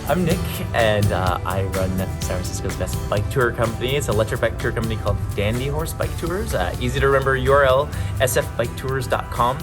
I'm Nick, and I run San Francisco's best bike tour company. It's an electric bike tour company called Dandy Horse Bike Tours. Easy to remember URL, sfbiketours.com.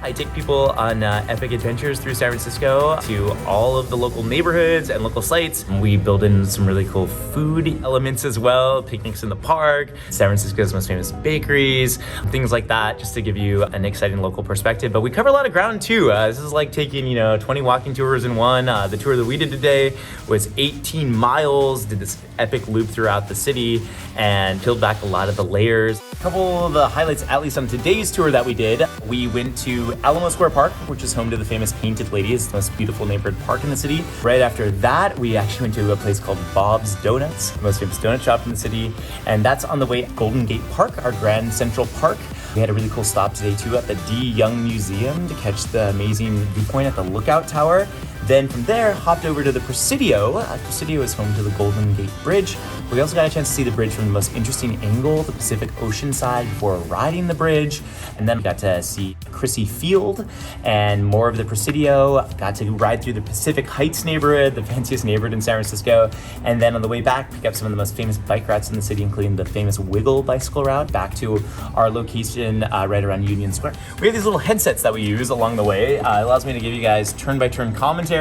I take people on epic adventures through San Francisco to all of the local neighborhoods and local sites. We build in some really cool food elements as well, picnics in the park, San Francisco's most famous bakeries, things like that, just to give you an exciting local perspective. But we cover a lot of ground too. This is like taking, 20 walking tours in one. The tour that we did today was 18 miles, did this epic loop throughout the city and peeled back a lot of the layers. A couple of the highlights, at least on today's tour that we did, we went to Alamo Square Park, which is home to the famous Painted Lady. It's the most beautiful neighborhood park in the city. Right after that, we actually went to a place called Bob's Donuts, the most famous donut shop in the city. And that's on the way at Golden Gate Park, our Grand Central Park. We had a really cool stop today too at the D. Young Museum to catch the amazing viewpoint at the Lookout Tower. Then from there, hopped over to the Presidio. Presidio is home to the Golden Gate Bridge. We also got a chance to see the bridge from the most interesting angle, the Pacific Ocean side, before riding the bridge. And then we got to see Crissy Field and more of the Presidio. Got to ride through the Pacific Heights neighborhood, the fanciest neighborhood in San Francisco. And then on the way back, pick up some of the most famous bike routes in the city, including the famous Wiggle bicycle route back to our location right around Union Square. We have these little headsets that we use along the way. It allows me to give you guys turn-by-turn commentary,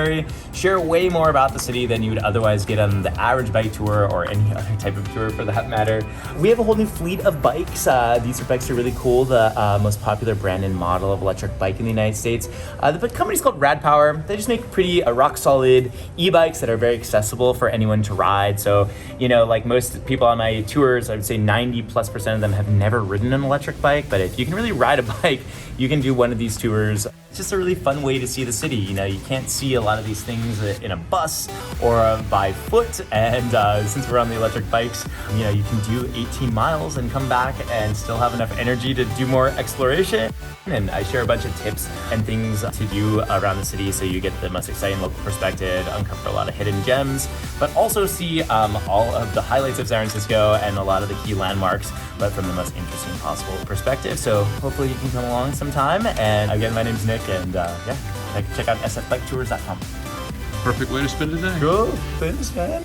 share way more about the city than you would otherwise get on the average bike tour or any other type of tour for that matter. We have a whole new fleet of bikes. These bikes are really cool. The most popular brand and model of electric bike in the United States. The company's called Rad Power. They just make pretty rock solid e-bikes that are very accessible for anyone to ride. So, like most people on my tours, I would say 90+% of them have never ridden an electric bike. But if you can really ride a bike, you can do one of these tours. It's just a really fun way to see the city. You can't see a lot of these things in a bus or by foot. And since we're on the electric bikes, you can do 18 miles and come back and still have enough energy to do more exploration. And I share a bunch of tips and things to do around the city so you get the most exciting local perspective, uncover a lot of hidden gems, but also see all of the highlights of San Francisco and a lot of the key landmarks, but from the most interesting possible perspective. So hopefully you can come along sometime. And again, my name's Nick, and check out sfbiketours.com. Perfect way to spend a day. Cool. Thanks, man.